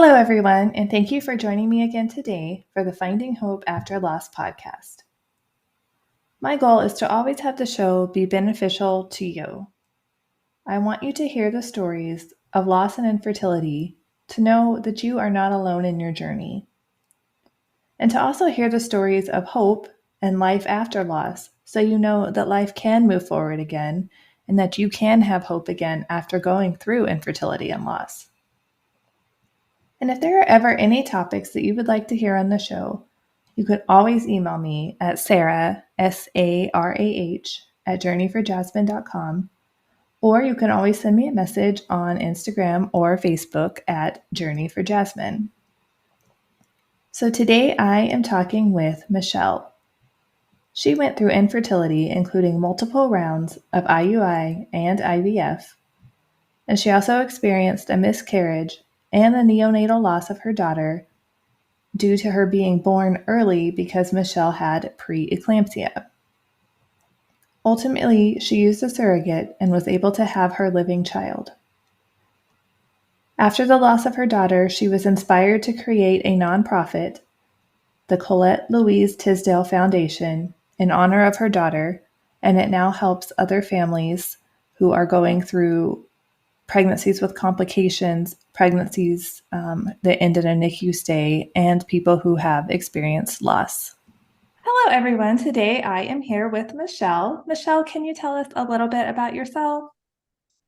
Hello, everyone, and thank you for joining me again today for the Finding Hope After Loss podcast. My goal is to always have the show be beneficial to you. I want you to hear the stories of loss and infertility to know that you are not alone in your journey, and to also hear the stories of hope and life after loss so you know that life can move forward again and that you can have hope again after going through infertility and loss. And if there are ever any topics that you would like to hear on the show, you could always email me at Sarah, S-A-R-A-H, at journeyforjasmine.com, or you can always send me a message on Instagram or Facebook at Journey for Jasmine. So today I am talking with Michelle. She went through infertility, including multiple rounds of IUI and IVF, and she also experienced a miscarriage and the neonatal loss of her daughter due to her being born early because Michelle had pre-eclampsia. Ultimately, she used a surrogate and was able to have her living child. After the loss of her daughter, she was inspired to create a nonprofit, the Collette Louise Tisdahl Foundation, in honor of her daughter, and it now helps other families who are going through pregnancies with complications, pregnancies that end in a NICU stay, and people who have experienced loss. Hello, everyone. Today I am here with Michelle. Michelle, can you tell us a little bit about yourself?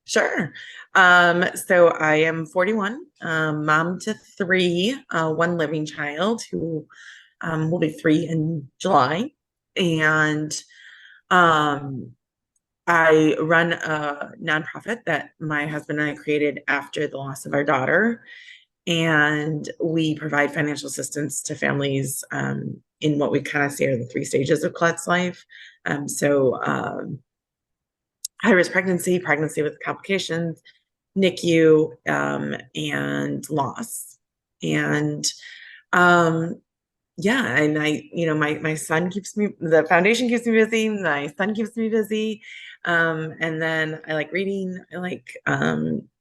Sure. So I am 41, mom to three, one living child who will be 3 in July. And I run a nonprofit that my husband and I created after the loss of our daughter. And we provide financial assistance to families in what we kind of say are the 3 stages of Colette's life. High-risk pregnancy, pregnancy with complications, NICU, and loss. And and my son the foundation keeps me busy, my son keeps me busy. And then I like reading, I like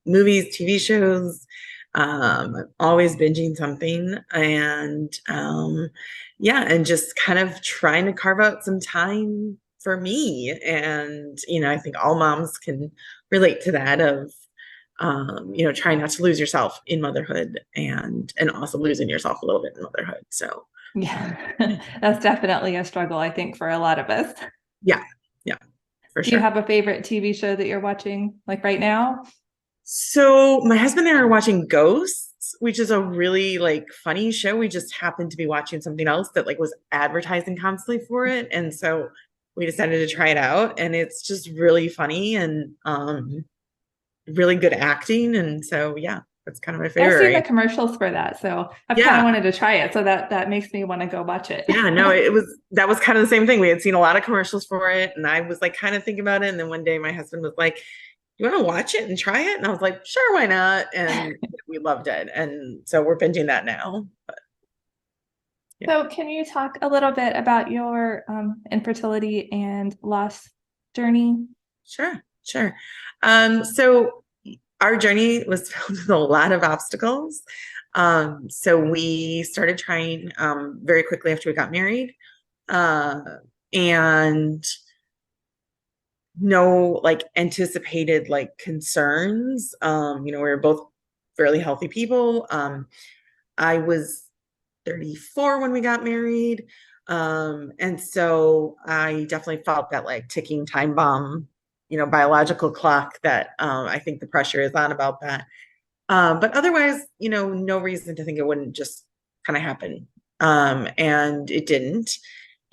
movies, TV shows. I'm always binging something, and and just kind of trying to carve out some time for me. And I think all moms can relate to that of trying not to lose yourself in motherhood, and also losing yourself a little bit in motherhood. So yeah, that's definitely a struggle, I think, for a lot of us. Yeah, for Do sure. you have a favorite TV show that you're watching, like right now? So my husband and I are watching Ghosts, which is a really funny show. We just happened to be watching something else that was advertising constantly for it, and so we decided to try it out. And it's just really funny and really good acting. And so that's kind of my favorite. I've seen the commercials for that, so I've kind of wanted to try it. So that makes me want to go watch it. Yeah, no, that was kind of the same thing. We had seen a lot of commercials for it, and I was kind of thinking about it. And then one day my husband was like, "You want to watch it and try it?" And I was like, "Sure, why not?" And we loved it. And so we're binging that now. But, So can you talk a little bit about your infertility and loss journey? Sure. So our journey was filled with a lot of obstacles. So we started trying very quickly after we got married, and no anticipated concerns. We were both fairly healthy people. I was 34 when we got married. And so I definitely felt that ticking time bomb, biological clock that I think the pressure is on about that. But otherwise, no reason to think it wouldn't just kind of happen. And it didn't.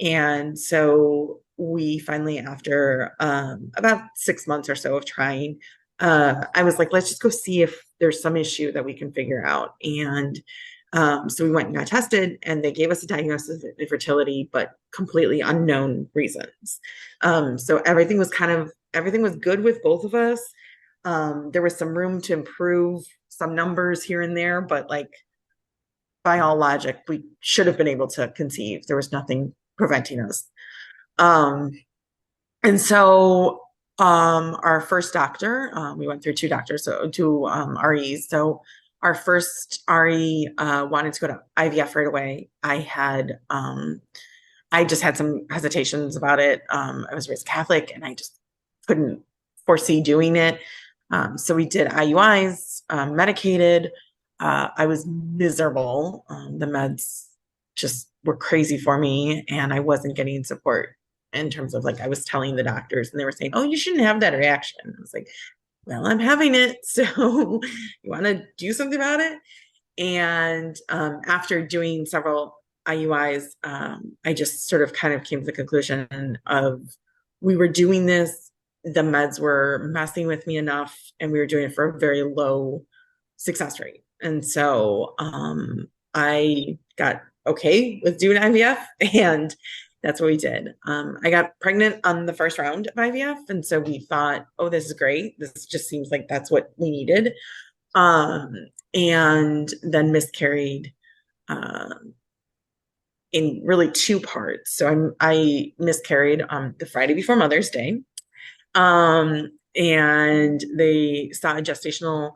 And so we finally, after about 6 months or so of trying, I was like, let's just go see if there's some issue that we can figure out. And so we went and got tested, and they gave us a diagnosis of infertility, but completely unknown reasons. So everything was good with both of us. There was some room to improve some numbers here and there, but by all logic, we should have been able to conceive. There was nothing preventing us. And so our first doctor, we went through 2 doctors, so 2 REs. So our first RE wanted to go to IVF right away. I just had some hesitations about it. I was raised Catholic and I just couldn't foresee doing it. So we did IUIs, medicated. I was miserable. The meds just were crazy for me and I wasn't getting support in terms of like, I was telling the doctors and they were saying, oh, you shouldn't have that reaction. I was like, well, I'm having it. So you want to do something about it? And after doing several IUIs, I just sort of kind of came to the conclusion of we were doing this, the meds were messing with me enough, and we were doing it for a very low success rate. And so I got okay with doing IVF, and that's what we did. I got pregnant on the first round of IVF, and so we thought, oh, this is great. This just seems like that's what we needed. And then miscarried in really two parts. So I miscarried the Friday before Mother's Day. And they saw a gestational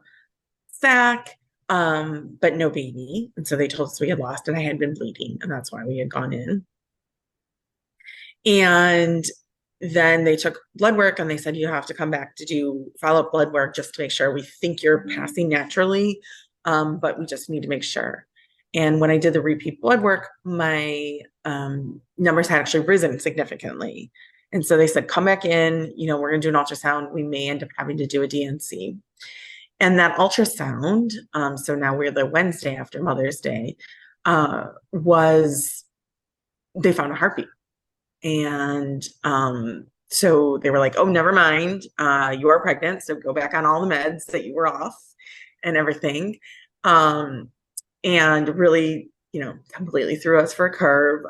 sac, but no baby. And so they told us we had lost and I had been bleeding, and that's why we had gone in. And then they took blood work and they said, you have to come back to do follow-up blood work just to make sure we think you're passing naturally. But we just need to make sure. And when I did the repeat blood work, my numbers had actually risen significantly. And so they said, come back in, we're going to do an ultrasound. We may end up having to do a DNC. And that ultrasound, so now we're the Wednesday after Mother's Day, they found a heartbeat. And so they were like, oh, never mind. You are pregnant. So go back on all the meds that you were off and everything. And really, completely threw us for a curve.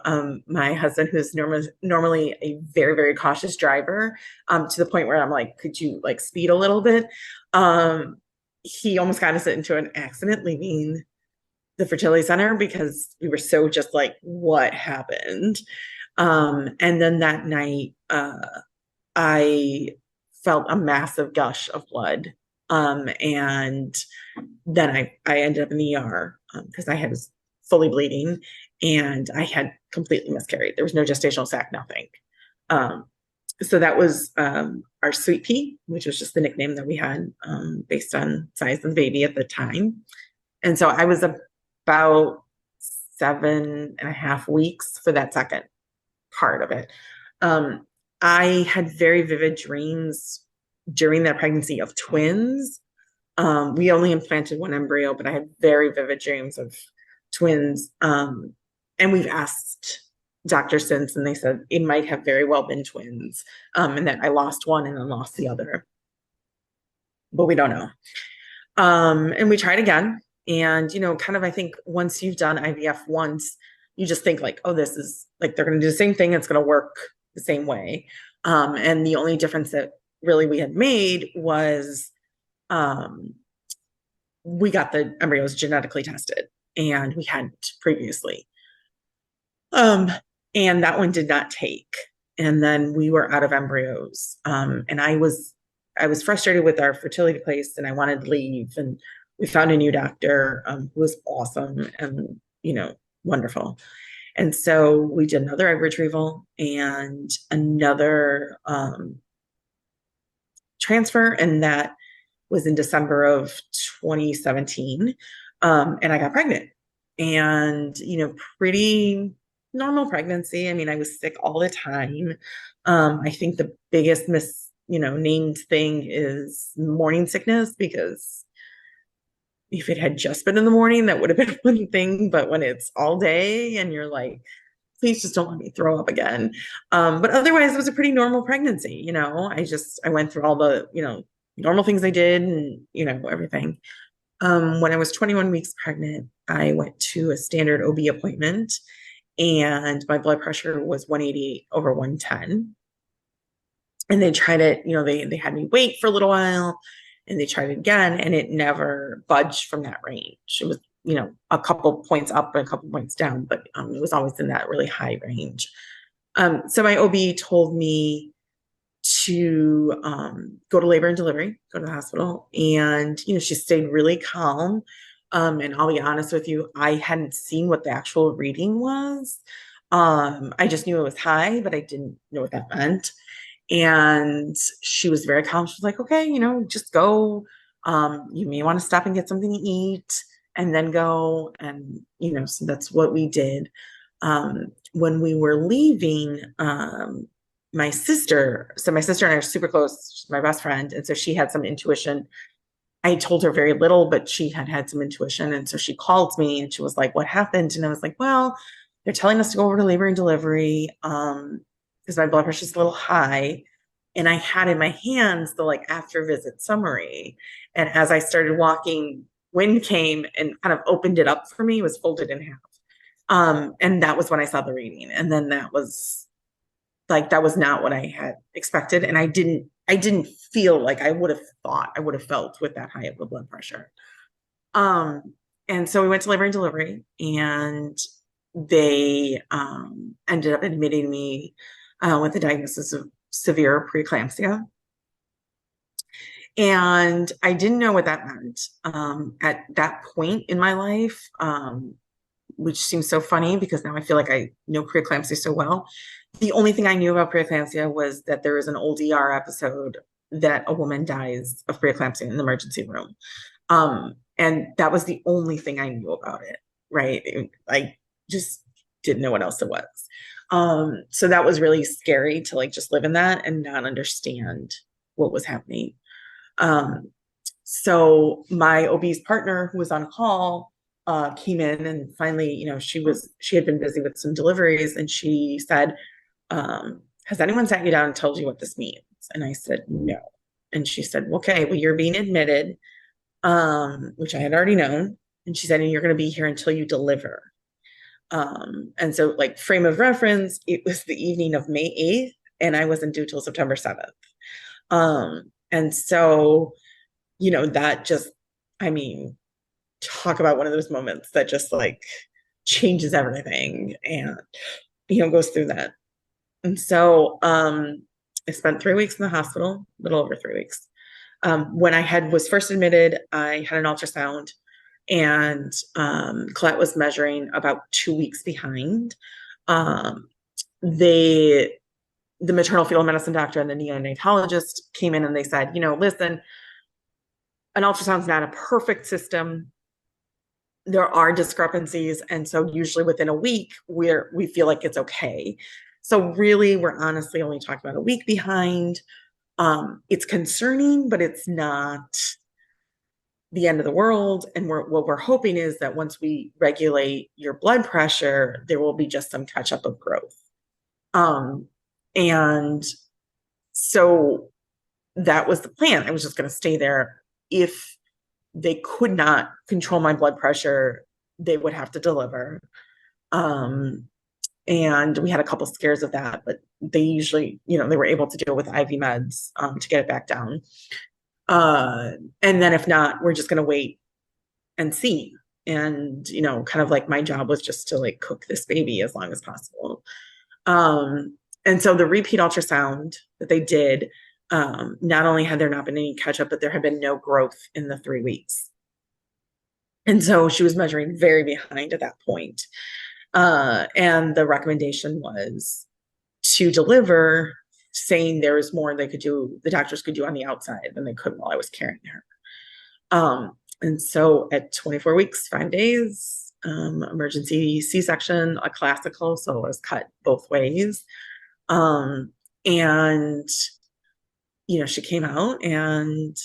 My husband, who's normally a very, very cautious driver, to the point where I'm like, could you like speed a little bit? He almost got us into an accident leaving the fertility center because we were so just like, what happened? And then that night, I felt a massive gush of blood. And then I ended up in the ER because I was fully bleeding and I had completely miscarried. There was no gestational sac, nothing. So that was our sweet pea, which was just the nickname that we had based on size of the baby at the time. And so I was about 7.5 weeks for that second part of it. I had very vivid dreams during that pregnancy of twins. We only implanted one embryo, but I had very vivid dreams of twins. And we've asked doctors since, and they said it might have very well been twins, and that I lost one and then lost the other. But we don't know. And we tried again. And, kind of, I think once you've done IVF once, you just think like, oh, this is like, they're going to do the same thing. It's going to work the same way. And the only difference that really we had made was we got the embryos genetically tested and we hadn't previously. And that one did not take. And then we were out of embryos. And I was frustrated with our fertility place and I wanted to leave. And we found a new doctor who was awesome and, wonderful. And so we did another egg retrieval and another transfer. And that was in December of 2017. And I got pregnant and, pretty normal pregnancy. I mean, I was sick all the time. I think the biggest named thing is morning sickness, because if it had just been in the morning, that would have been one thing. But when it's all day and you're like, please just don't let me throw up again. But otherwise, it was a pretty normal pregnancy. I went through all the, normal things I did and, everything. When I was 21 weeks pregnant, I went to a standard OB appointment and my blood pressure was 188 over 110. And they tried it, they had me wait for a little while and they tried it again and it never budged from that range. It was, a couple points up and a couple points down, but it was always in that really high range. So my OB told me to go to labor and delivery, go to the hospital. And, she stayed really calm. And I'll be honest with you, I hadn't seen what the actual reading was. I just knew it was high, but I didn't know what that meant. And she was very calm. She was like, okay, just go. You may want to stop and get something to eat and then go. And, so that's what we did. When we were leaving, my sister and I are super close. She's my best friend. And so she had some intuition. I told her very little, but she had some intuition. And so she called me and she was like, what happened? And I was like, well, they're telling us to go over to labor and delivery because my blood pressure is a little high. And I had in my hands the like after visit summary. And as I started walking, wind came and kind of opened it up for me. It was folded in half. And that was when I saw the reading. And then that was not what I had expected. And I didn't feel like I would have felt with that high of a blood pressure. And so we went to labor and delivery, and they ended up admitting me with a diagnosis of severe pre-eclampsia. And I didn't know what that meant at that point in my life, which seems so funny because now I feel like I know preeclampsia so well. The only thing I knew about preeclampsia was that there is an old ER episode that a woman dies of preeclampsia in the emergency room. And that was the only thing I knew about it, right? I just didn't know what else it was. So that was really scary to like just live in that and not understand what was happening. So my obese partner who was on call came in, and finally, she had been busy with some deliveries, and she said, has anyone sat you down and told you what this means? And I said, no. And she said, okay, well, you're being admitted, which I had already known. And she said, and you're going to be here until you deliver. And so like frame of reference, it was the evening of May 8th, and I wasn't due till September 7th. And so, that just, I mean, talk about one of those moments that just like changes everything and, goes through that. And so I spent 3 weeks in the hospital, a little over 3 weeks. When I was first admitted, I had an ultrasound, and Collette was measuring about 2 weeks behind. The maternal fetal medicine doctor and the neonatologist came in and they said, listen, an ultrasound's not a perfect system. There are discrepancies. And so usually within a week, we feel like it's okay. So really, we're honestly only talking about a week behind. It's concerning, but it's not the end of the world. And what we're hoping is that once we regulate your blood pressure, there will be just some catch up of growth. And so that was the plan. I was just going to stay there. If they could not control my blood pressure, they would have to deliver. And we had a couple scares of that, but they usually, they were able to deal with IV meds to get it back down. And then if not, we're just going to wait and see. And, kind of like my job was just to like cook this baby as long as possible. And so the repeat ultrasound that they did, not only had there not been any catch up, but there had been no growth in the 3 weeks. And so she was measuring very behind at that point. And the recommendation was to deliver, saying there was more the doctors could do on the outside than they could while I was carrying her. And so at 24 weeks, 5 days, emergency C-section, a classical, so it was cut both ways. And, she came out, and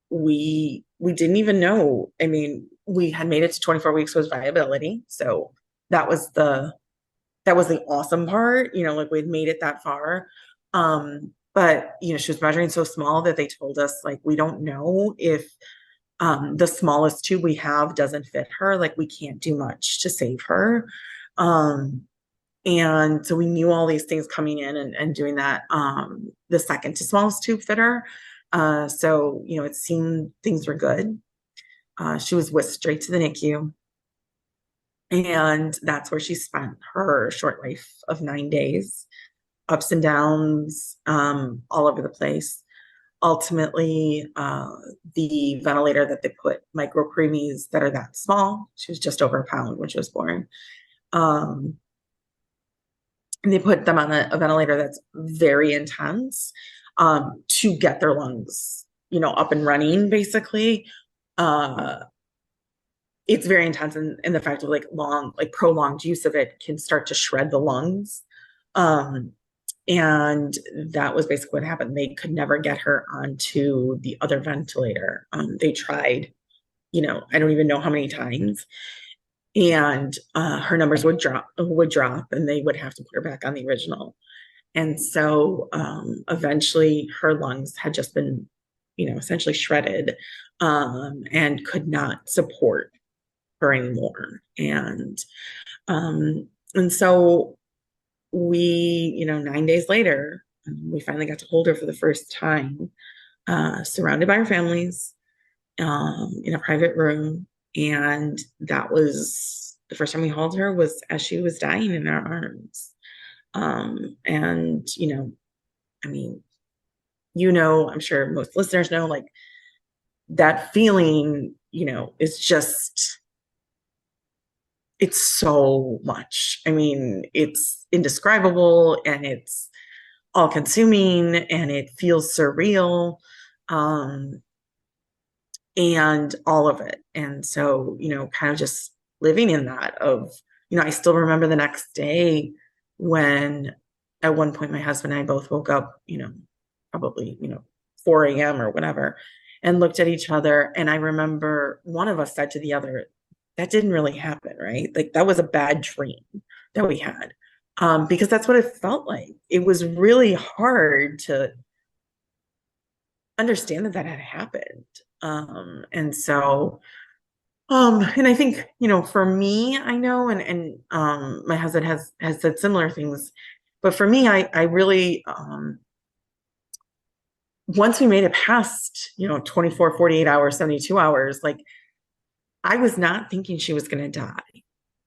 we didn't even know. I mean, we had made it to 24 weeks was viability. So that was the awesome part, like we'd made it that far. But, she was measuring so small that they told us, like, we don't know if the smallest tube we have doesn't fit her. Like, we can't do much to save her. And so we knew all these things coming in and doing that. The second to smallest tube fit her. So, it seemed things were good. She was whisked straight to the NICU. And that's where she spent her short life of 9 days, ups and downs, all over the place. ultimately, the ventilator that they put micropreemies that are that small, she was just over a pound when she was born. And they put them on a ventilator that's very intense, to get their lungs, up and running, basically. It's very intense, and the fact of prolonged use of it can start to shred the lungs. And that was basically what happened. They could never get her onto the other ventilator. They tried, I don't even know how many times. And her numbers would drop, and they would have to put her back on the original. And so eventually her lungs had just been, essentially shredded, and could not support her anymore. And so we, 9 days later, we finally got to hold her for the first time, surrounded by our families, in a private room. And that was the first time we held her, was as she was dying in our arms. And, I mean, I'm sure most listeners know, like, that feeling, is just, it's so much. I mean, it's indescribable, and it's all consuming, and it feels surreal, and all of it. And so, kind of just living in that of, I still remember the next day when at one point my husband and I both woke up, probably, 4 a.m. or whatever, and looked at each other. And I remember one of us said to the other, that didn't really happen, right? Like, that was a bad dream that we had. Because that's what it felt like. It was really hard to understand that had happened. And so, and I think, for me, I know, and my husband has said similar things, but for me, I really, once we made it past, 24, 48 hours, 72 hours, like, I was not thinking she was going to die.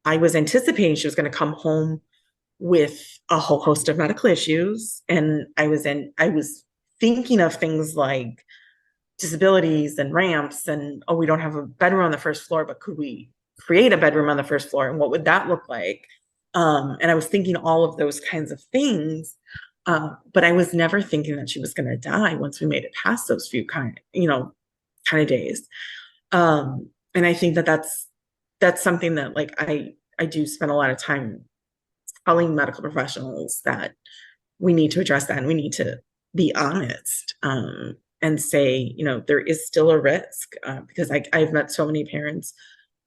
I was anticipating she was going to come home with a whole host of medical issues. And I was thinking of things like disabilities and ramps, and, oh, we don't have a bedroom on the first floor, but could we create a bedroom on the first floor, and what would that look like? And I was thinking all of those kinds of things, but I was never thinking that she was going to die once we made it past those few kind of days. And I think that that's something that, like, I do spend a lot of time telling medical professionals that we need to address that, and we need to be honest, and say, there is still a risk, because I've met so many parents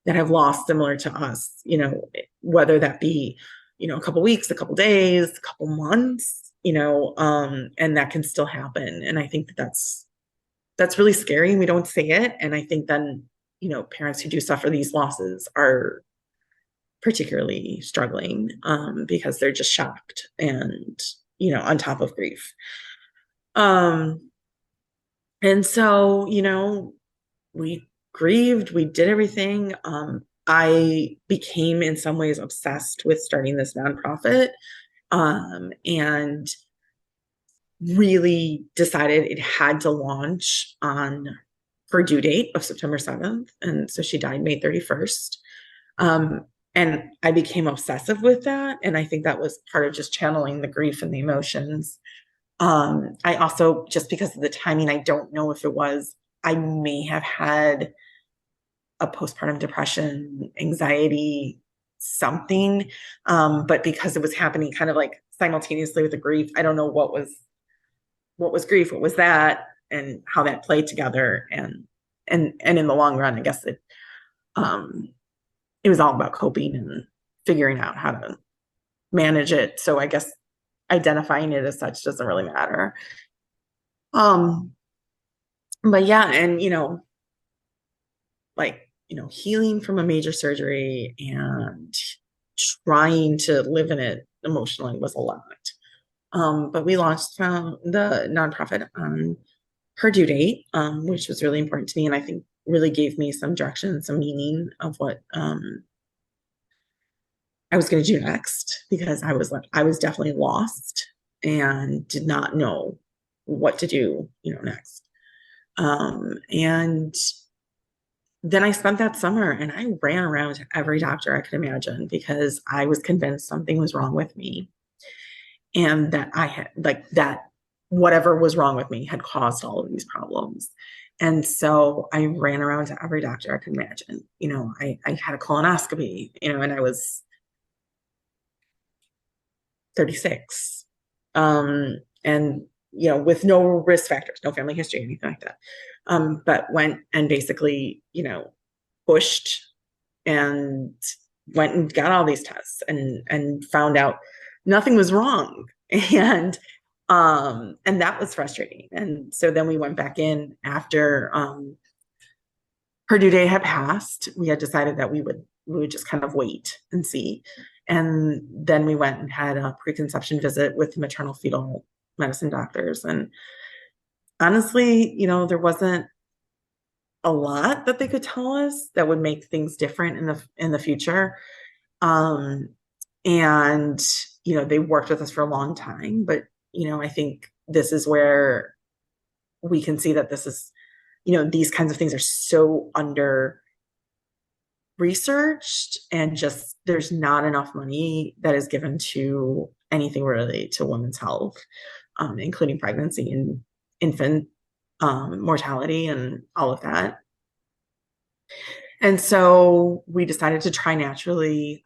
that have lost similar to us, whether that be, a couple weeks, a couple days, a couple months, and that can still happen. And I think that's really scary, and we don't say it. And I think then, parents who do suffer these losses are particularly struggling, because they're just shocked and, on top of grief. And so, we grieved, we did everything. I became in some ways obsessed with starting this nonprofit, and really decided it had to launch on her due date of September 7th. And so she died May 31st. And I became obsessive with that. And I think that was part of just channeling the grief and the emotions. I also, just because of the timing, I don't know if it was, I may have had a postpartum depression, anxiety, something. But because it was happening kind of like simultaneously with the grief, I don't know what was grief, what was that, and how that played together. And in the long run, I guess it was all about coping and figuring out how to manage it. So I guess identifying it as such doesn't really matter. But yeah, and healing from a major surgery and trying to live in it emotionally was a lot. But we launched the nonprofit on her due date, which was really important to me, and I think really gave me some direction, some meaning of what I was going to do next, because I was definitely lost and did not know what to do, next. And then I spent that summer and I ran around to every doctor I could imagine because I was convinced something was wrong with me and that I had like that whatever was wrong with me had caused all of these problems. And so I ran around to every doctor I could imagine. I had a colonoscopy, and I was 36. And with no risk factors, no family history, anything like that. But went and basically, pushed and went and got all these tests and found out nothing was wrong. And that was frustrating. And so then we went back in after her due date had passed. We had decided that we would just kind of wait and see. And then we went and had a preconception visit with the maternal fetal medicine doctors. And honestly, there wasn't a lot that they could tell us that would make things different in the future. Um, and they worked with us for a long time, but I think this is where we can see that this is, these kinds of things are so under researched, and just there's not enough money that is given to anything related to women's health, including pregnancy and infant mortality and all of that. And so we decided to try naturally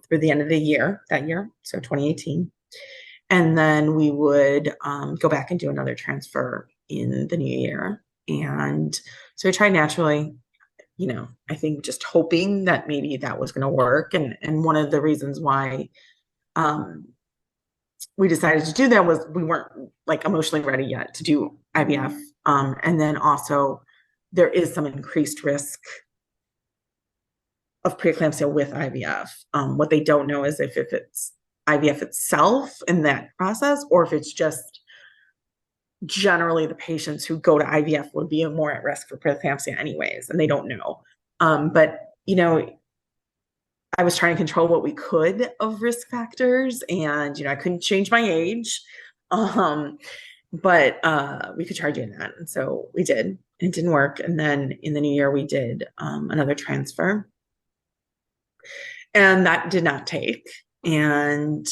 through the end of that year, so 2018. And then we would go back and do another transfer in the new year. And so we tried naturally, I think just hoping that maybe that was going to work. And one of the reasons why we decided to do that was we weren't like emotionally ready yet to do IVF. And then also there is some increased risk of preeclampsia with IVF. What they don't know is if it's IVF itself in that process, or if it's just generally the patients who go to IVF would be more at risk for preeclampsia anyways, and they don't know. But I was trying to control what we could of risk factors, and I couldn't change my age, but we could try doing that, and so we did. It didn't work, and then in the new year we did another transfer, and that did not take. And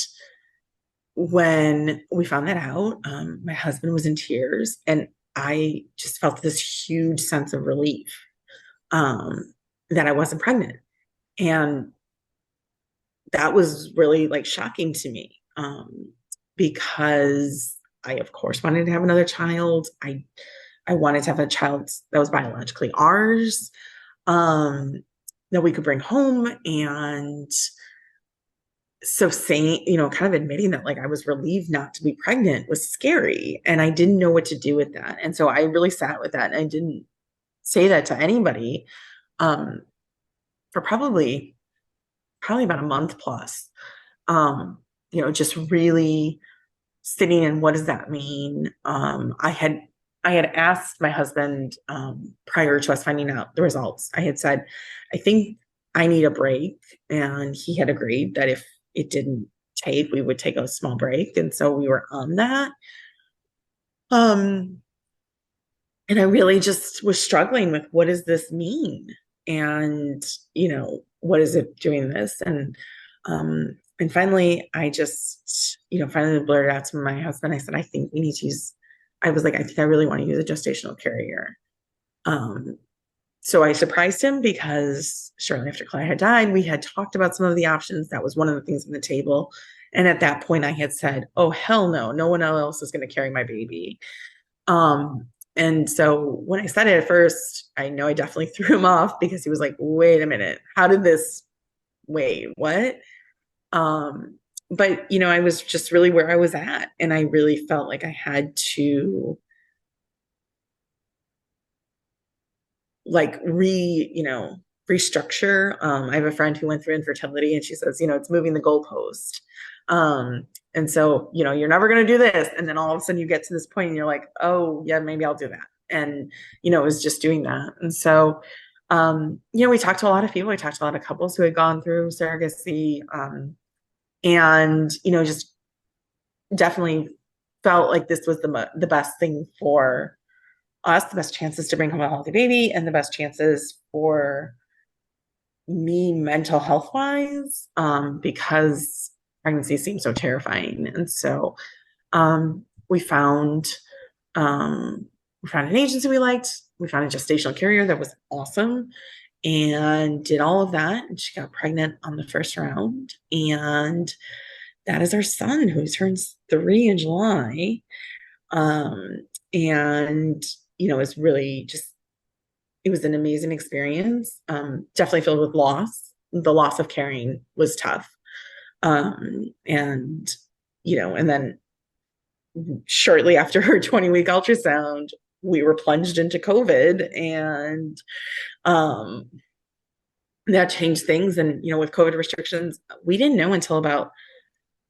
when we found that out, my husband was in tears, and I just felt this huge sense of relief that I wasn't pregnant. And that was really like shocking to me because I, of course, wanted to have another child. I wanted to have a child that was biologically ours, that we could bring home. And so saying, kind of admitting that like I was relieved not to be pregnant was scary, and I didn't know what to do with that. And so I really sat with that, and I didn't say that to anybody for probably about a month plus. Just really sitting in, what does that mean? I had asked my husband prior to us finding out the results. I had said, I think I need a break, and he had agreed that if it didn't take, we would take a small break. And so we were on that. And I really just was struggling with, what does this mean? And, what is it doing this? And finally, I just, finally blurted out to my husband. I said, I think we need to use, I was like, I think I really want to use a gestational carrier. So I surprised him because shortly after Claire had died, we had talked about some of the options. That was one of the things on the table. And at that point I had said, oh, hell no, no one else is going to carry my baby. And so when I said it at first, I know I definitely threw him off because he was like, wait a minute, wait, what? But I was just really where I was at. And I really felt like I had to like restructure. I have a friend who went through infertility, and she says, it's moving the goalpost. And so, you're never going to do this. And then all of a sudden you get to this point and you're like, oh yeah, maybe I'll do that. And, it was just doing that. And so, we talked to a lot of people. We talked to a lot of couples who had gone through surrogacy, and, just definitely felt like this was the best thing for us the best chances to bring home a healthy baby and the best chances for me mental health wise, because pregnancy seems so terrifying. And so we found an agency we liked. We found a gestational carrier that was awesome and did all of that. And she got pregnant on the first round. And that is our son, who turns 3 in July. And, it's really just, it was an amazing experience. Definitely filled with loss. The loss of carrying was tough. And, and then shortly after her 20-week ultrasound, we were plunged into COVID, and that changed things. And, with COVID restrictions, we didn't know until about,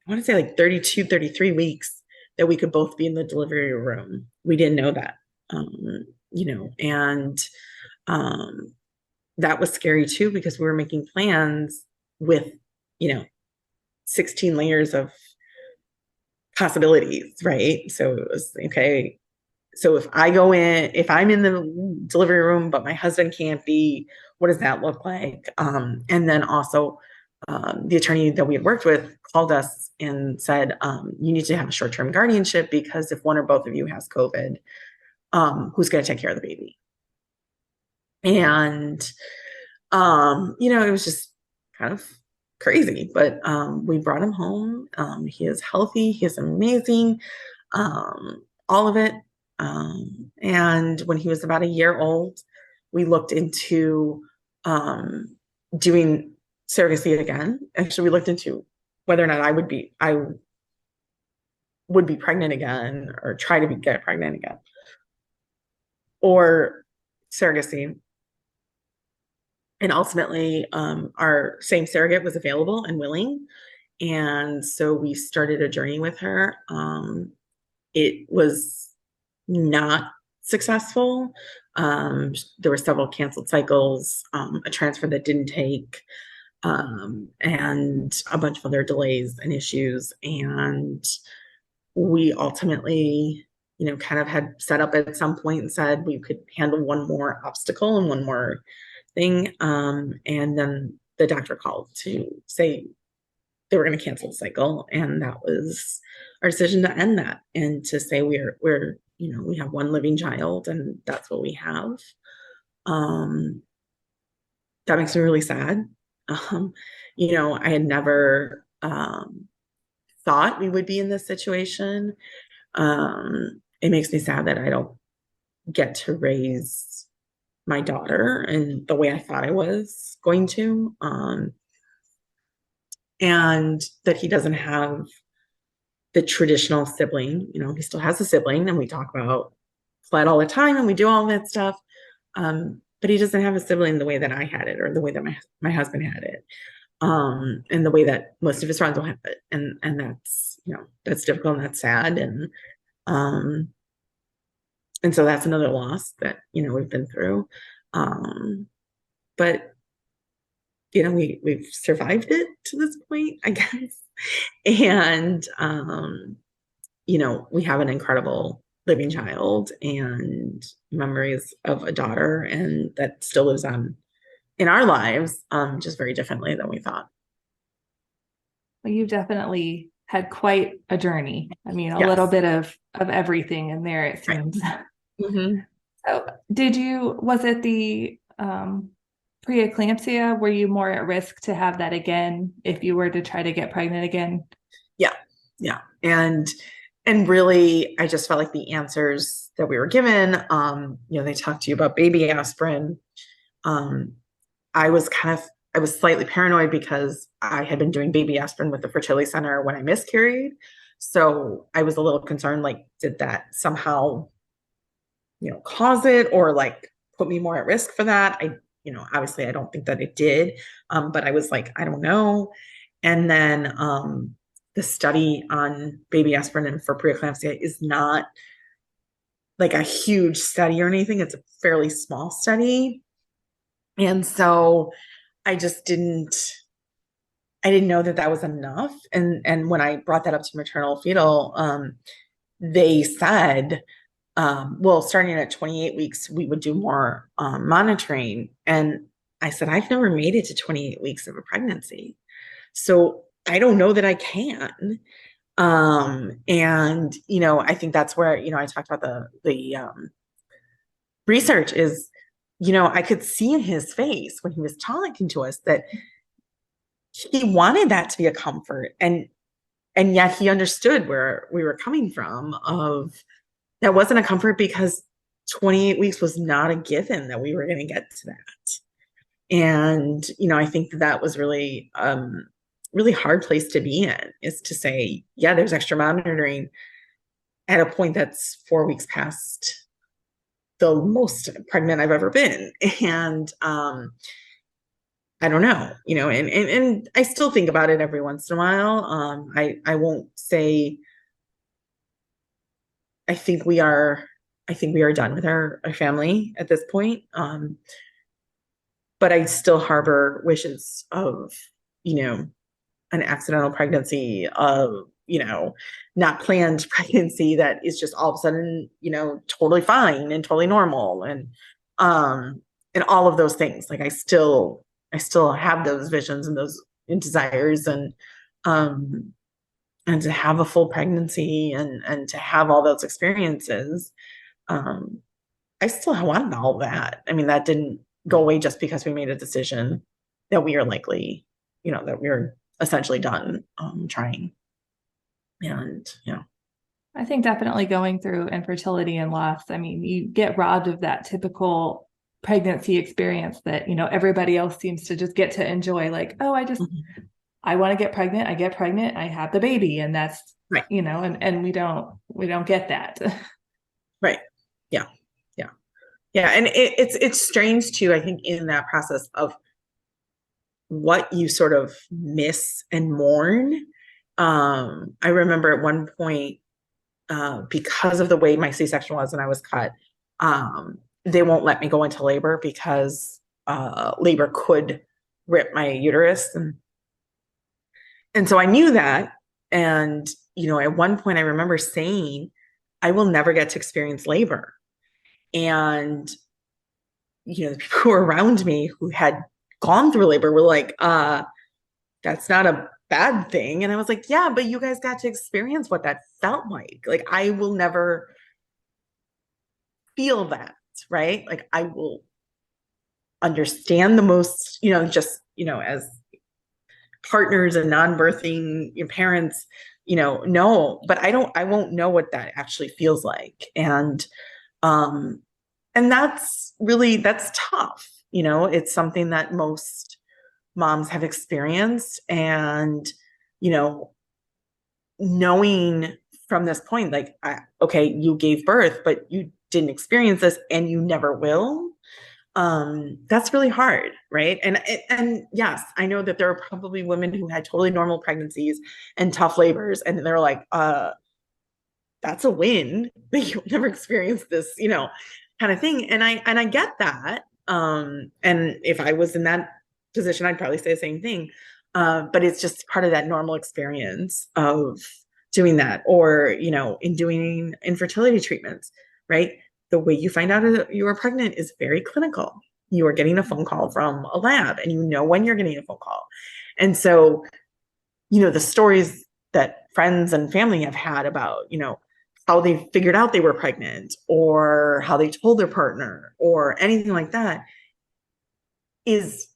I want to say like 32, 33 weeks that we could both be in the delivery room. We didn't know that, and that was scary too, because we were making plans with, 16 layers of possibilities, right? So it was, okay, so if I'm in the delivery room, but my husband can't be, what does that look like? And then also, the attorney that we had worked with called us and said, you need to have a short-term guardianship, because if one or both of you has COVID, who's going to take care of the baby? And, it was just kind of crazy, but we brought him home. He is healthy. He is amazing. All of it. And when he was about a year old, we looked into doing surrogacy again. Actually, we looked into whether or not I would be pregnant again, or try to get pregnant again, or surrogacy. And ultimately, our same surrogate was available and willing. And so we started a journey with her. It was not successful. There were several canceled cycles, a transfer that didn't take, and a bunch of other delays and issues. And we ultimately, kind of had set up at some point and said we could handle one more obstacle and one more thing. And then the doctor called to say they were going to cancel the cycle. And that was our decision to end that, and to say we're, we have one living child, and that's what we have. That makes me really sad. I had never thought we would be in this situation. It makes me sad that I don't get to raise my daughter in the way I thought I was going to. And that he doesn't have the traditional sibling. He still has a sibling, and we talk about Collette all the time, and we do all that stuff. But he doesn't have a sibling the way that I had it, or the way that my husband had it, and the way that most of his friends will have it. And that's, that's difficult, and that's sad. And so that's another loss that, we've been through. But we've survived it to this point, I guess. And we have an incredible living child and memories of a daughter, and that still lives on in our lives, just very differently than we thought. Well, you've definitely had quite a journey. I mean, a Yes. little bit of everything in there, it seems. Right. Mm-hmm. So was it the pre-eclampsia? Were you more at risk to have that again if you were to try to get pregnant again? Yeah. Yeah. And really, I just felt like the answers that we were given, they talked to you about baby aspirin. I was slightly paranoid, because I had been doing baby aspirin with the fertility center when I miscarried. So I was a little concerned, like, did that somehow, cause it, or like put me more at risk for that? Obviously I don't think that it did. But I was like, I don't know. And then, the study on baby aspirin and for preeclampsia is not like a huge study or anything. It's a fairly small study. And so I didn't know that was enough. And when I brought that up to maternal fetal, they said, well, starting at 28 weeks, we would do more monitoring. And I said, I've never made it to 28 weeks of a pregnancy. So I don't know that I can. And, I think that's where, I talked about the research is, I could see in his face when he was talking to us that he wanted that to be a comfort. And yet he understood where we were coming from of that wasn't a comfort because 28 weeks was not a given that we were going to get to that. And, I think that was really, really hard place to be in is to say, yeah, there's extra monitoring at a point that's 4 weeks past the most pregnant I've ever been. And, I don't know, and I still think about it every once in a while. I won't say, I think we are done with our family at this point. But I still harbor wishes of, an accidental pregnancy, of, not planned pregnancy that is just all of a sudden, totally fine and totally normal. And all of those things. Like I still have those visions and those desires um, and to have a full pregnancy and to have all those experiences. Um, I still wanted all of that. I mean, that didn't go away just because we made a decision that we are likely, that we're essentially done trying. And, I think definitely going through infertility and loss, I mean, you get robbed of that typical pregnancy experience that, everybody else seems to just get to enjoy. Like, oh, I want to get pregnant. I get pregnant. I have the baby. And that's, right. And we don't get that. Right. Yeah. Yeah. Yeah. And it's strange too, I think, in that process of what you sort of miss and mourn. I remember at one point, because of the way my C-section was and I was cut, they won't let me go into labor because labor could rip my uterus. And so I knew that. And, at one point I remember saying, I will never get to experience labor. And, the people who were around me who had gone through labor were like, that's not a bad thing. And I was like, yeah, but you guys got to experience what that felt like. Like, I will never feel that, right? Like, I will understand the most, just, as partners and non-birthing parents, no, but I won't know what that actually feels like. Um, and that's tough. It's something that most moms have experienced. And, knowing from this point, like, okay, you gave birth, but you didn't experience this and you never will. That's really hard, right? And yes, I know that there are probably women who had totally normal pregnancies and tough labors, and they're like, that's a win that you'll never experience this, kind of thing. And I get that. And if I was in that position, I'd probably say the same thing. But it's just part of that normal experience of doing that, or, in doing infertility treatments, right? The way you find out you are pregnant is very clinical. You are getting a phone call from a lab and you know when you're getting a phone call. And so, the stories that friends and family have had about, how they figured out they were pregnant or how they told their partner or anything like that is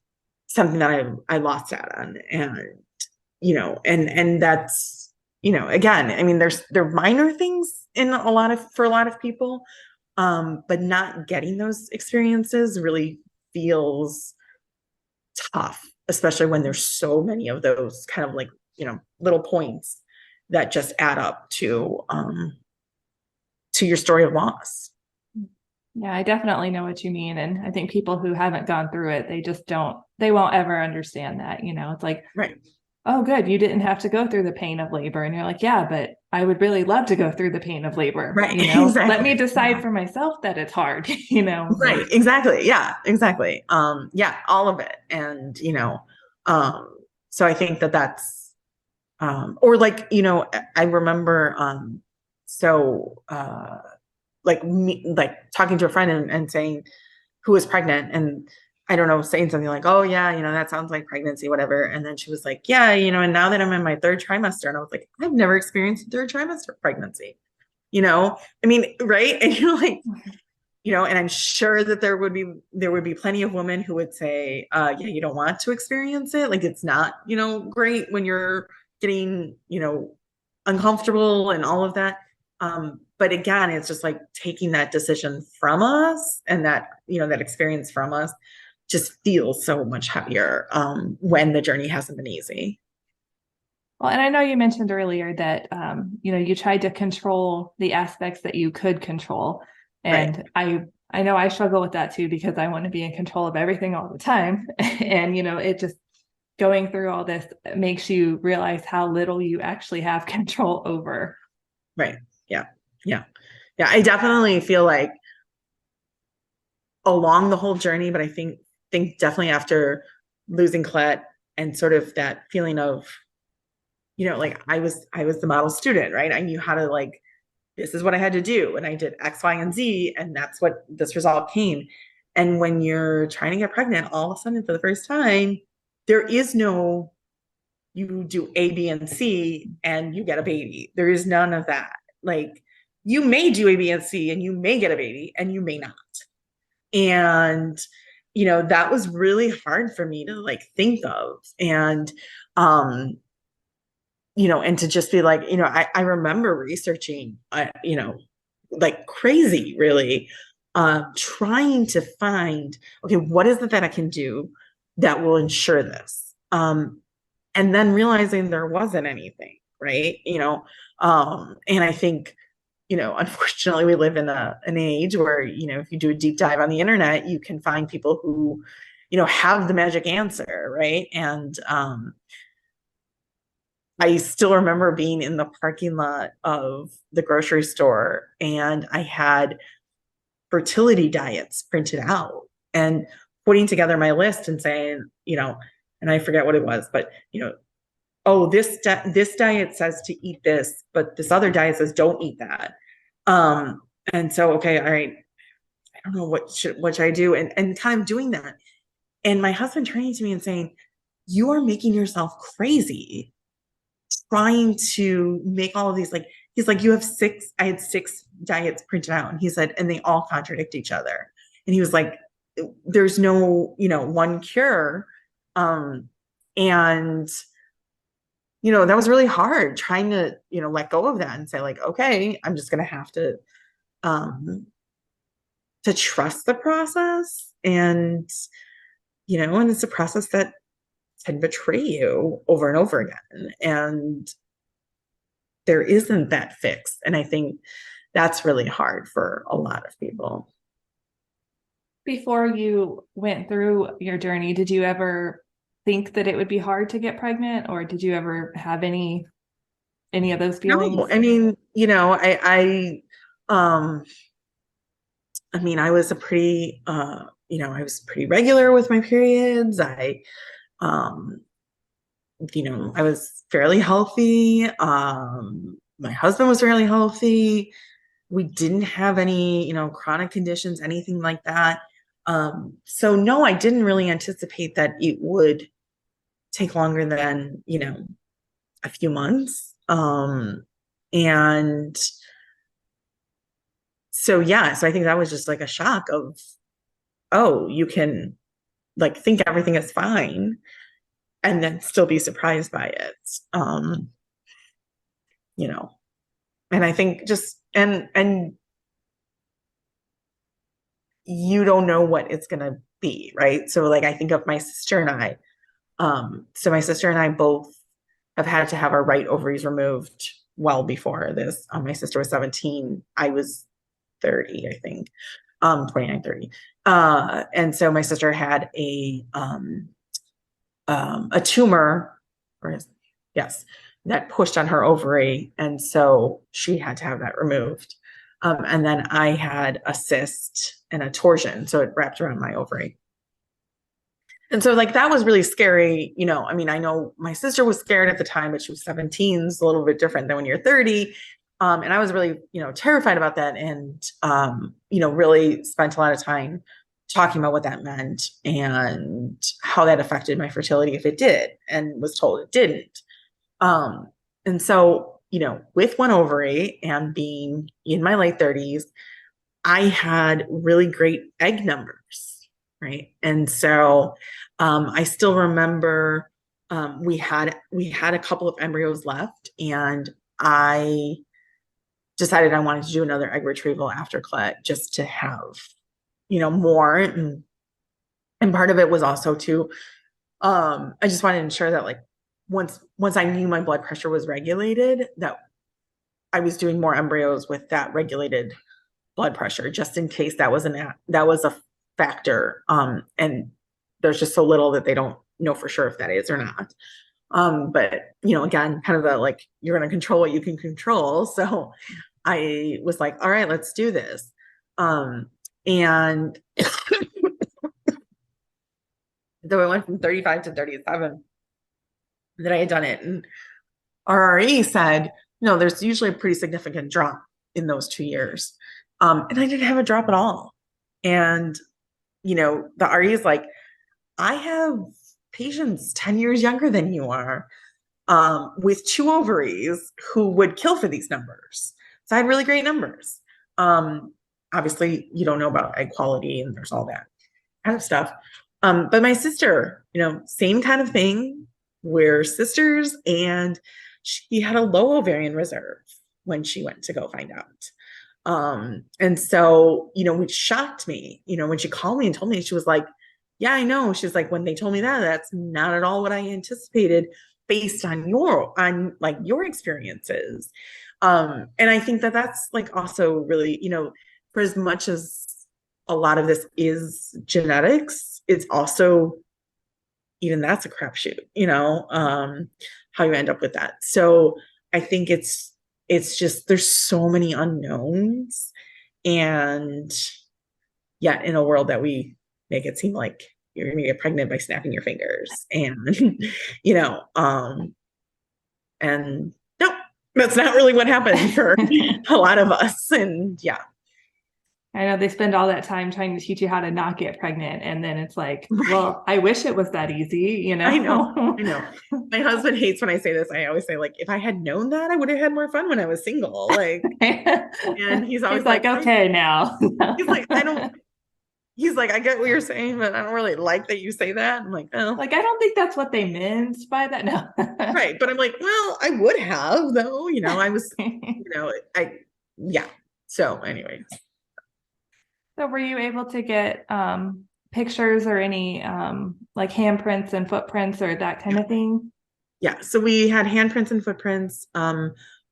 something that I lost out on. And, and that's, again, I mean, there are minor things for a lot of people. But not getting those experiences really feels tough, especially when there's so many of those kind of like, little points that just add up to your story of loss. Yeah, I definitely know what you mean. And I think people who haven't gone through it, they won't ever understand that. It's like, right. Oh, good. You didn't have to go through the pain of labor. And you're like, yeah, but I would really love to go through the pain of labor. Right. Exactly. Let me decide for myself that it's hard, Right. Like, exactly. Yeah, exactly. Yeah, all of it. And, so I think that's, or like, I remember, so, like me, like talking to a friend and saying who was pregnant, and I don't know, saying something like, oh yeah, that sounds like pregnancy, whatever. And then she was like, yeah, and now that I'm in my third trimester, and I was like, I've never experienced a third trimester pregnancy, I mean, right. And you're like, and I'm sure that there would be plenty of women who would say, yeah, you don't want to experience it. Like, it's not, great when you're getting, uncomfortable and all of that. But again, it's just like taking that decision from us, and that, that experience from us just feels so much heavier when the journey hasn't been easy. Well, and I know you mentioned earlier that you tried to control the aspects that you could control, Right. and I know I struggle with that too, because I want to be in control of everything all the time, and it just going through all this makes you realize how little you actually have control over. Right. Yeah. Yeah. Yeah. I definitely feel like along the whole journey, but I think definitely after losing Colette and sort of that feeling of, like I was the model student, right? I knew how to, like, this is what I had to do, and I did X, Y, and Z, and that's what this result came. And when you're trying to get pregnant, all of a sudden for the first time, there is no, you do A, B, and C and you get a baby. There is none of that. Like, you may do A, B, and C and you may get a baby and you may not. And that was really hard for me to, like, think of. And and to just be like, I remember researching, like crazy, really, trying to find, okay, what is it that I can do that will ensure this? And then realizing there wasn't anything, right? And I think, unfortunately, we live in an age where, if you do a deep dive on the internet, you can find people who, have the magic answer, right? And I still remember being in the parking lot of the grocery store, and I had fertility diets printed out and putting together my list and saying, and I forget what it was, but, oh, this diet says to eat this, but this other diet says don't eat that. And so, okay, all right, I don't know what should I do, and kind of doing that. And my husband turning to me and saying, you are making yourself crazy trying to make all of these, like, he's like, I had 6 diets printed out, and he said, and they all contradict each other. And he was like, there's no, one cure. And that was really hard trying to, let go of that and say, like, okay, I'm just going to have um to trust the process. And and it's a process that can betray you over and over again, and there isn't that fix. And I think that's really hard for a lot of people. Before you went through your journey, did you ever think that it would be hard to get pregnant, or did you ever have any of those feelings? No, I mean, I mean, I was a pretty, I was pretty regular with my periods. Um, I was fairly healthy. My husband was fairly healthy. We didn't have any, chronic conditions, anything like that. So no, I didn't really anticipate that it would take longer than, a few months. And so, yeah, so I think that was just like a shock of, oh, you can, like, think everything is fine and then still be surprised by it. Um, you know, and I think just, and you don't know what it's going to be, right? So, like, I think of my sister and I. So my sister and I both have had to have our right ovaries removed well before this. My sister was 17. I was 30, I think, 29, 30. And so my sister had a tumor, or yes, that pushed on her ovary. And so she had to have that removed. And then I had a cyst and a torsion. So it wrapped around my ovary. And so, like, that was really scary. I mean, I know my sister was scared at the time, but she was 17. It's a little bit different than when you're 30. And I was really, terrified about that, and, really spent a lot of time talking about what that meant and how that affected my fertility if it did, and was told it didn't. Um, and so, with one ovary and being in my late 30s, I had really great egg numbers, right? And so I still remember we had a couple of embryos left, and I decided I wanted to do another egg retrieval after Collette just to have, more. And part of it was also to I just wanted to ensure that like once I knew my blood pressure was regulated, that I was doing more embryos with that regulated blood pressure, just in case that was a factor. And there's just so little that they don't know for sure if that is or not. But again, kind of the like, you're going to control what you can control. So I was like, all right, let's do this. And so I went from 35 to 37 that I had done it. And RRE said, there's usually a pretty significant drop in those 2 years. And I didn't have a drop at all. And, the RE is like, I have patients 10 years younger than you are, with 2 ovaries who would kill for these numbers. So I had really great numbers. Obviously, you don't know about egg quality, and there's all that kind of stuff. But my sister, same kind of thing. We're sisters, and she had a low ovarian reserve when she went to go find out. And so, which shocked me, when she called me and told me, she was like, yeah, I know. She's like, when they told me that, that's not at all what I anticipated based on your experiences. And I think that that's like also really, for as much as a lot of this is genetics, it's also, even that's a crapshoot, how you end up with that. So I think it's just, there's so many unknowns, and yeah, in a world that we make it seem like you're gonna get pregnant by snapping your fingers, and and no, that's not really what happened for a lot of us. And yeah, I know they spend all that time trying to teach you how to not get pregnant. And then it's like, well, I wish it was that easy, I know. My husband hates when I say this. I always say, like, if I had known that, I would have had more fun when I was single. Like, and he's always like, okay, now. He's like, he's like, I get what you're saying, but I don't really like that you say that. I'm like, oh. Like, I don't think that's what they meant by that. No. Right. But I'm like, well, I would have, though. I was, yeah. So anyways. So were you able to get pictures or any like handprints and footprints or that kind of thing? Yeah. So we had handprints and footprints.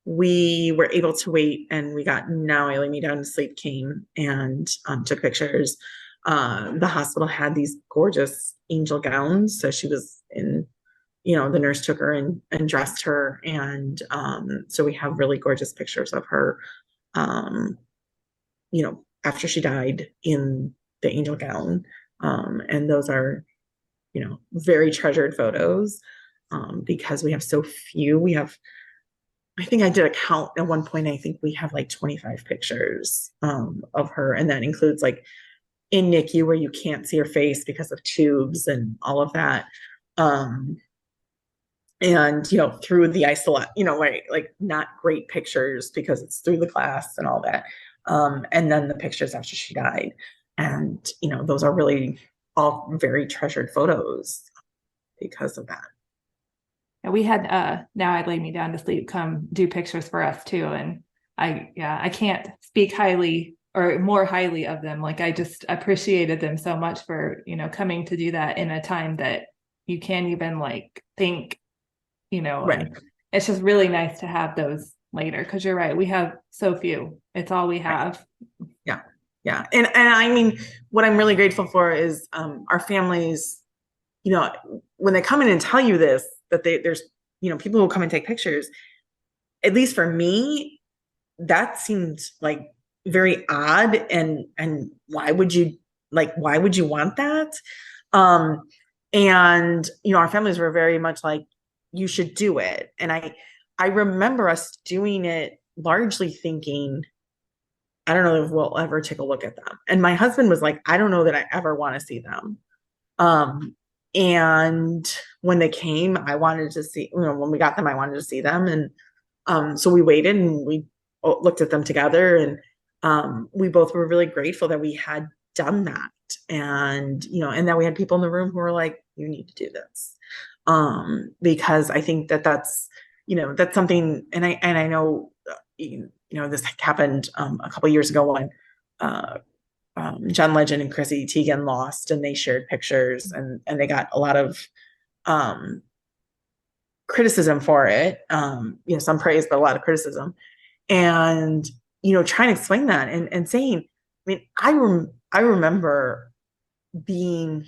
We were able to wait, and we got Now I Lay Me Down to Sleep came and took pictures. The hospital had these gorgeous angel gowns. So she was in, the nurse took her and dressed her. And so we have really gorgeous pictures of her, after she died in the angel gown. And those are, very treasured photos, because we have so few. I think I did a count at one point. I think we have like 25 pictures of her. And that includes like in NICU where you can't see her face because of tubes and all of that. And, through the isolate, like not great pictures because it's through the glass and all that. And then the pictures after she died. And, those are really all very treasured photos because of that. Yeah, we had Now I Lay Me Down to Sleep come do pictures for us too. And I can't speak highly or more highly of them. Like I just appreciated them so much for, coming to do that in a time that you can't even like think, Right. it's just really nice to have those later. Cause you're right. We have so few, it's all we have. Right. Yeah. Yeah. And I mean, what I'm really grateful for is our families, when they come in and tell you this, that there's, people who come and take pictures, at least for me, that seemed like very odd. And why would you want that? And, our families were very much like, you should do it. And I remember us doing it largely thinking, I don't know if we'll ever take a look at them. And my husband was like, I don't know that I ever want to see them. Um, and when they came, I wanted to see, when we got them, I wanted to see them. And so we waited and we looked at them together, and we both were really grateful that we had done that. And, and that we had people in the room who were like, you need to do this. Because I think that that's something, and I know, this happened a couple years ago when John Legend and Chrissy Teigen lost, and they shared pictures, and they got a lot of criticism for it. Some praise, but a lot of criticism. And, trying to explain that and saying, I mean, I remember being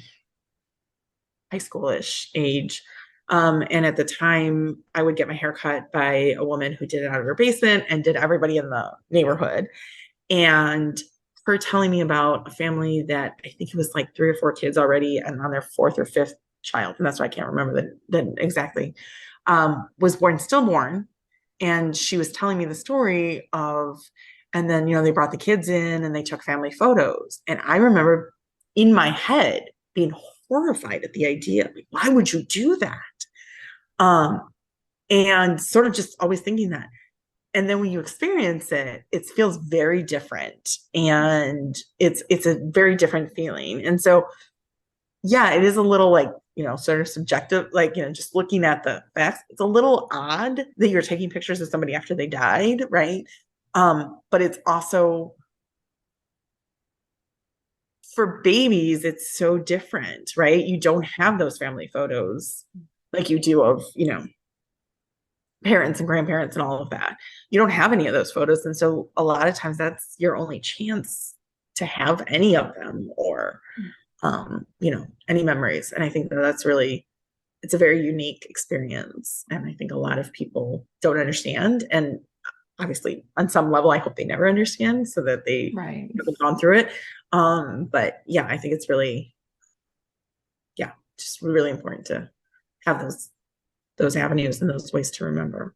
high schoolish age. And at the time, I would get my hair cut by a woman who did it out of her basement and did everybody in the neighborhood. And her telling me about a family that I think it was like 3 or 4 kids already and on their 4th or 5th child, and that's why I can't remember that exactly, was stillborn. And she was telling me the story of, and then, they brought the kids in and they took family photos. And I remember in my head being horrified at the idea, like, why would you do that? And sort of just always thinking that. And then when you experience it, it feels very different, and it's a very different feeling. And so, yeah, it is a little like, sort of subjective, like, just looking at the facts. It's a little odd that you're taking pictures of somebody after they died, right? But it's also, for babies, it's so different, right? You don't have those family photos like you do of, parents and grandparents and all of that. You don't have any of those photos. And so a lot of times that's your only chance to have any of them, or, any memories. And I think that's really, it's a very unique experience. And I think a lot of people don't understand. And obviously on some level, I hope they never understand, so that they haven't gone through it. But yeah, I think it's really, just really important to have those avenues and those ways to remember.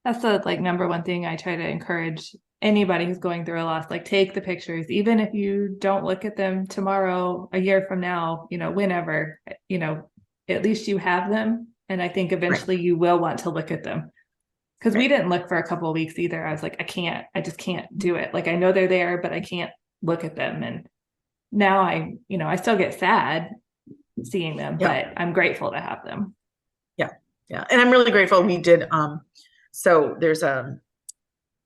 That's the number one thing I try to encourage anybody who's going through a loss. Like, take the pictures, even if you don't look at them tomorrow, a year from now, whenever, at least you have them. And I think eventually you will want to look at them, because we didn't look for a couple of weeks either. I was like, I just can't do it. Like, I know they're there, but I can't look at them. And now I still get sad seeing them, but I'm grateful to have them. Yeah. And I'm really grateful we did. So there's a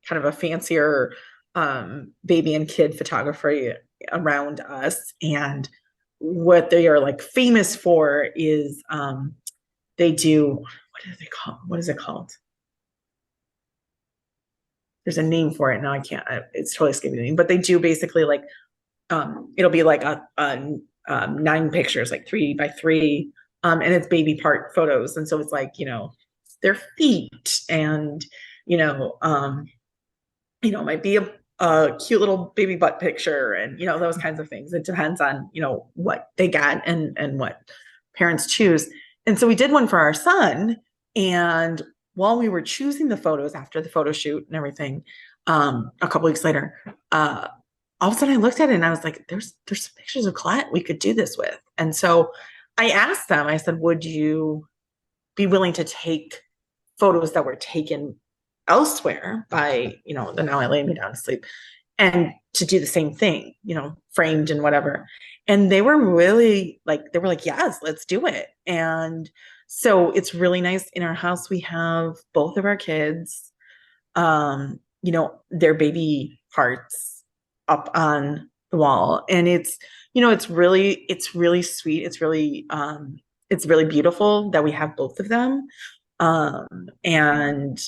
kind of a fancier baby and kid photography around us. And what they are like famous for is they do, what is it called? What is it called? There's a name for it now. I can't, it's totally escaping me, but they do basically like, it'll be like a 9 pictures, like 3 by 3. And it's baby part photos. And so it's like, their feet, and, it might be a cute little baby butt picture, and, those kinds of things. It depends on, what they get and what parents choose. And so we did one for our son. And while we were choosing the photos after the photo shoot and everything, a couple weeks later, all of a sudden I looked at it and I was like, there's some pictures of Collette we could do this with. And so I asked them, I said, would you be willing to take photos that were taken elsewhere by, the Now I Lay Me Down to Sleep, and to do the same thing, framed and whatever. And they were really like, yes, let's do it. And so it's really nice. In our house, we have both of our kids, their baby parts up on the wall. And it's really sweet. It's really beautiful that we have both of them. And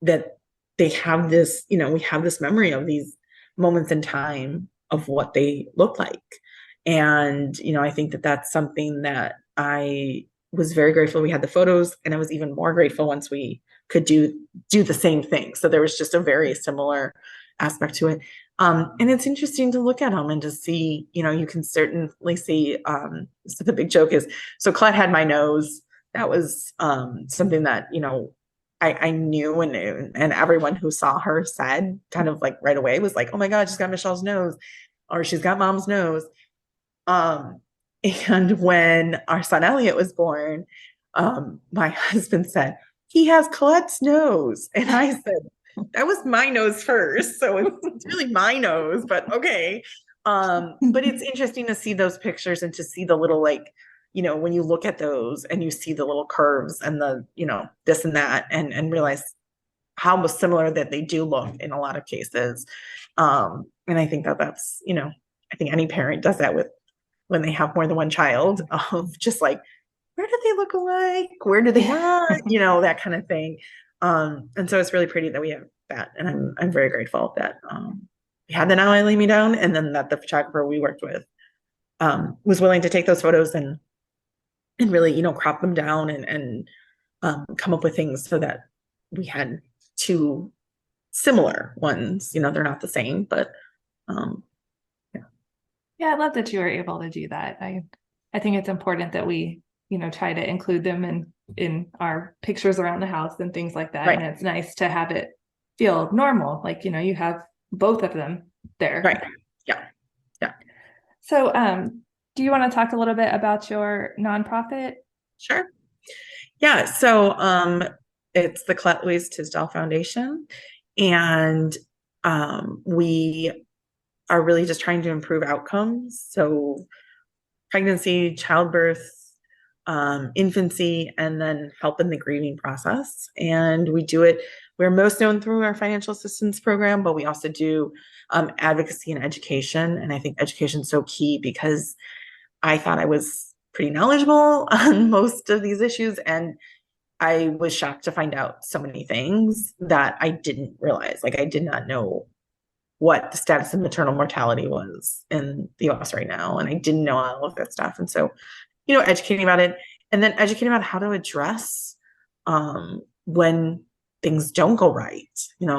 that they have this, we have this memory of these moments in time of what they look like. And, I think that that's something that I was very grateful we had the photos, and I was even more grateful once we could do the same thing. So there was just a very similar aspect to it. And it's interesting to look at them and to see, you can certainly see, so the big joke is, so Collette had my nose. That was something that, I knew, and everyone who saw her said kind of like right away was like, oh my God, she's got Michelle's nose, or she's got mom's nose. Um, and when our son Elliot was born, my husband said, he has Colette's nose. And I said, that was my nose first. So it's really my nose, but okay. But it's interesting to see those pictures and to see the little, like, when you look at those and you see the little curves and the, this and that, and realize how similar that they do look in a lot of cases. And I think that's, I think any parent does that with when they have more than one child, of just like, where do they look alike? Where do they not? That kind of thing. And so it's really pretty that we have that. And I'm very grateful that we had the Now I Lay Me Down, and then that the photographer we worked with was willing to take those photos and really, crop them down and come up with things so that we had two similar ones. They're not the same, but Yeah, I love that you were able to do that. I think it's important that we, try to include them in our pictures around the house and things like that. Right. And it's nice to have it feel normal. Like, you have both of them there. Right. Yeah. Yeah. So, do you want to talk a little bit about your nonprofit? Sure. Yeah. So, it's the Collette Louise Tisdahl Foundation, and we are really just trying to improve outcomes. So pregnancy, childbirth, infancy, and then help in the grieving process. And we do it, we're most known through our financial assistance program, but we also do advocacy and education. And I think education is so key, because I thought I was pretty knowledgeable on most of these issues, and I was shocked to find out so many things that I didn't realize. Like, I did not know what the status of maternal mortality was in the US right now. And I didn't know all of that stuff. And so, educating about it, and then educating about how to address when things don't go right.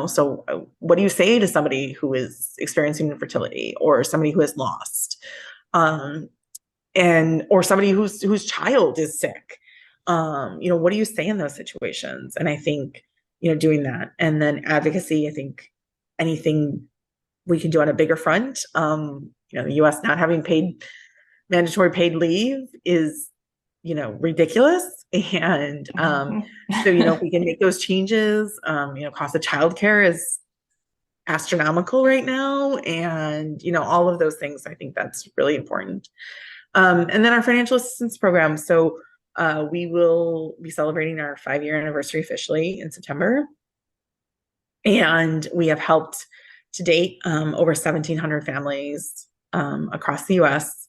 So what do you say to somebody who is experiencing infertility, or somebody who has lost, or somebody whose child is sick? What do you say in those situations? And I think, doing that, and then advocacy, I think anything we can do on a bigger front. The US not having mandatory paid leave is, ridiculous. And so, if we can make those changes, cost of childcare is astronomical right now. And, all of those things, I think that's really important. And then our financial assistance program. So we will be celebrating our 5-year anniversary officially in September. And we have helped to date over 1,700 families across the US.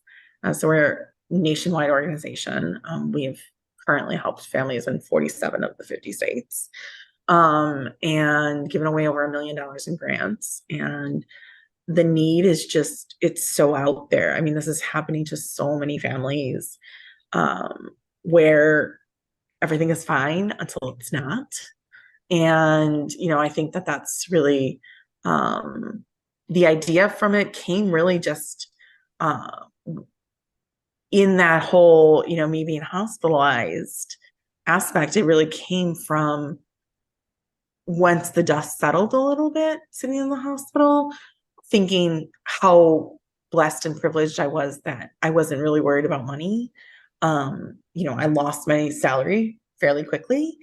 So we're a nationwide organization. We have currently helped families in 47 of the 50 states, and given away over $1 million in grants. And the need is just, it's so out there. I mean, this is happening to so many families where everything is fine until it's not. And, I think that that's really, the idea from it came really just in that whole, me being hospitalized aspect. It really came from once the dust settled a little bit, sitting in the hospital, thinking how blessed and privileged I was that I wasn't really worried about money. I lost my salary fairly quickly.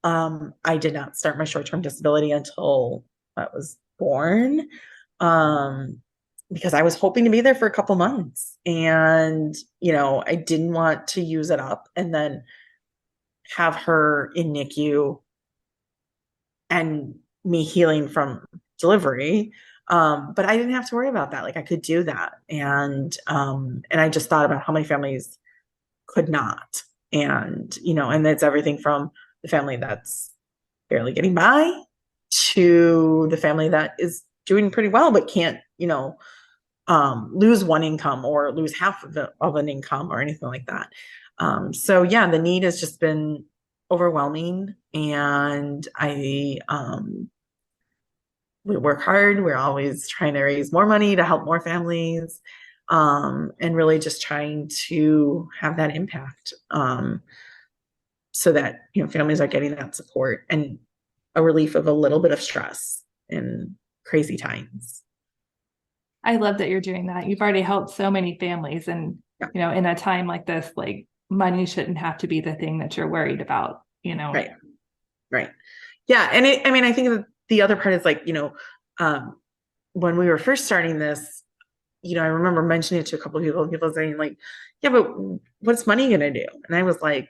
I did not start my short-term disability until I was born, because I was hoping to be there for a couple months, and I didn't want to use it up and then have her in NICU and me healing from delivery. But I didn't have to worry about that. Like, I could do that. And I just thought about how many families could not. And, and it's everything from the family that's barely getting by to the family that is doing pretty well, but can't, lose one income or lose half of an income or anything like that. So yeah, the need has just been overwhelming, and we work hard. We're always trying to raise more money to help more families, and really just trying to have that impact, so that families are getting that support. And a relief of a little bit of stress in crazy times. I love that you're doing that. You've already helped so many families. And, Yeah. in a time like this, like money shouldn't have to be the thing that you're worried about, Right. Right. Yeah. And I think that the other part is like, when we were first starting this, I remember mentioning it to a couple of people saying like, yeah, but what's money going to do? And I was like,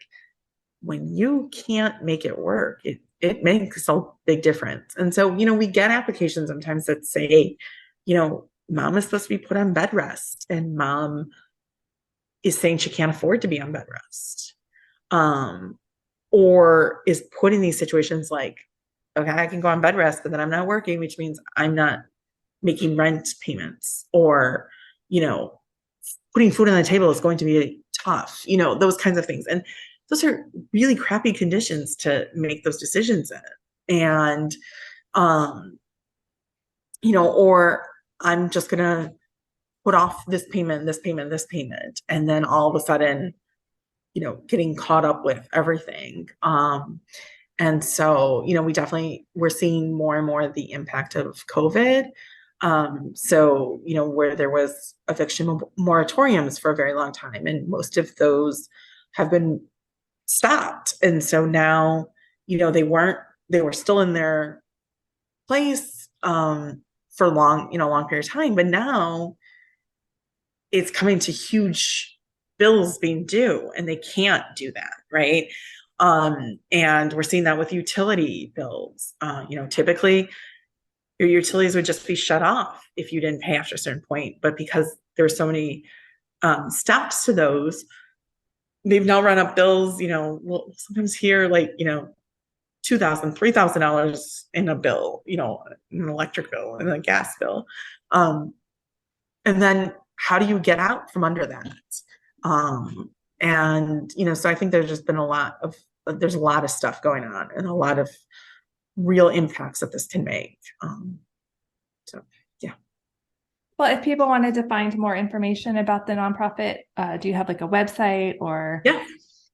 when you can't make it work, it makes a big difference. And so, we get applications sometimes that say, mom is supposed to be put on bed rest and mom is saying she can't afford to be on bed rest. Or is put in these situations like, okay, I can go on bed rest, but then I'm not working, which means I'm not making rent payments, or, putting food on the table is going to be tough, those kinds of things. And those are really crappy conditions to make those decisions in. And, or I'm just going to put off this payment, this payment, this payment. And then all of a sudden, getting caught up with everything. And so, we're seeing more and more of the impact of COVID. So, where there was eviction moratoriums for a very long time, and most of those have been stopped. And so now, they were still in their place, for long period of time, but now it's coming to huge bills being due and they can't do that. Right. And we're seeing that with utility bills. Typically your utilities would just be shut off if you didn't pay after a certain point. But because there's so many steps to those, they've now run up bills, we'll sometimes hear like, $2,000, $3,000 in a bill, an electric bill and a gas bill. And then how do you get out from under that? And, so I think there's just been there's a lot of stuff going on and a lot of real impacts that this can make. So, yeah. Well, if people wanted to find more information about the nonprofit, do you have like a website or? Yeah.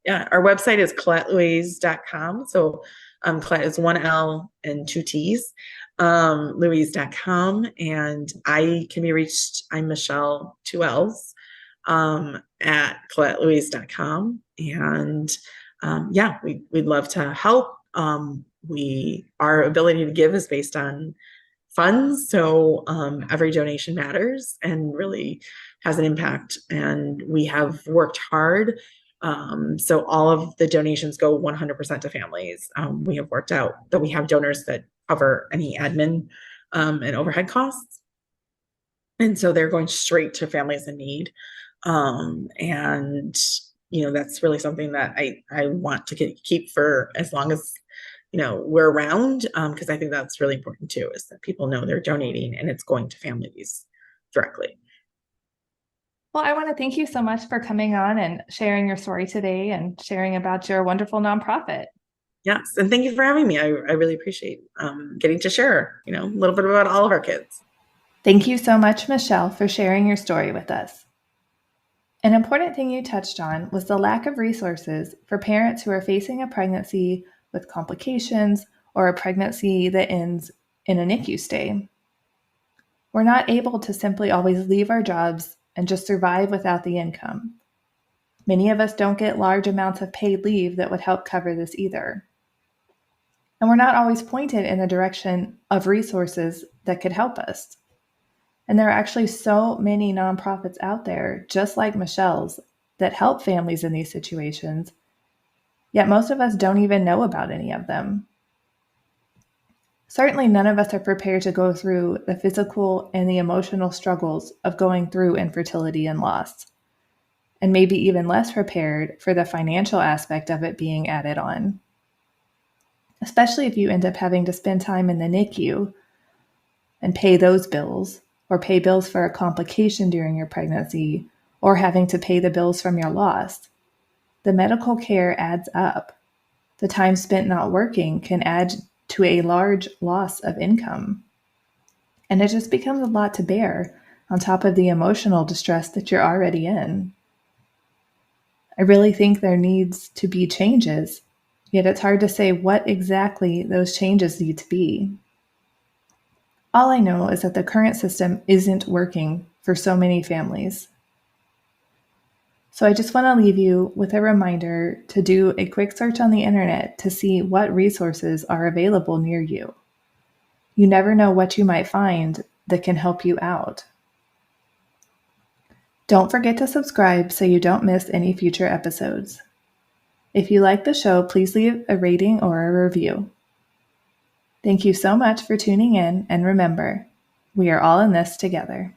Yeah. Our website is ColletteLouise.com. So, Collette is 1 L and 2 T's, Louise.com. And I can be reached. I'm Michelle, 2 L's, at ColetteLouise.com. And, we'd love to help. Our ability to give is based on funds. So, every donation matters and really has an impact. And we have worked hard. So all of the donations go 100% to families. We have worked out that we have donors that cover any admin, and overhead costs. And so they're going straight to families in need. And, that's really something that I want to keep for as long as, we're around. Cause I think that's really important too, is that people know they're donating and it's going to families directly. Well, I want to thank you so much for coming on and sharing your story today and sharing about your wonderful nonprofit. Yes. And thank you for having me. I really appreciate getting to share, a little bit about all of our kids. Thank you so much, Michelle, for sharing your story with us. An important thing you touched on was the lack of resources for parents who are facing a pregnancy with complications or a pregnancy that ends in a NICU stay. We're not able to simply always leave our jobs and just survive without the income. Many of us don't get large amounts of paid leave that would help cover this either. And we're not always pointed in the direction of resources that could help us. And there are actually so many nonprofits out there, just like Michelle's, that help families in these situations, yet most of us don't even know about any of them. Certainly none of us are prepared to go through the physical and the emotional struggles of going through infertility and loss, and maybe even less prepared for the financial aspect of it being added on. Especially if you end up having to spend time in the NICU and pay those bills, or pay bills for a complication during your pregnancy, or having to pay the bills from your loss. The medical care adds up. The time spent not working can add to a large loss of income. And it just becomes a lot to bear on top of the emotional distress that you're already in. I really think there needs to be changes Yet it's hard to say what exactly those changes need to be. All I know is that the current system isn't working for so many families. So I just want to leave you with a reminder to do a quick search on the internet to see what resources are available near you. You never know what you might find that can help you out. Don't forget to subscribe so you don't miss any future episodes. If you like the show, please leave a rating or a review. Thank you so much for tuning in, and remember, we are all in this together.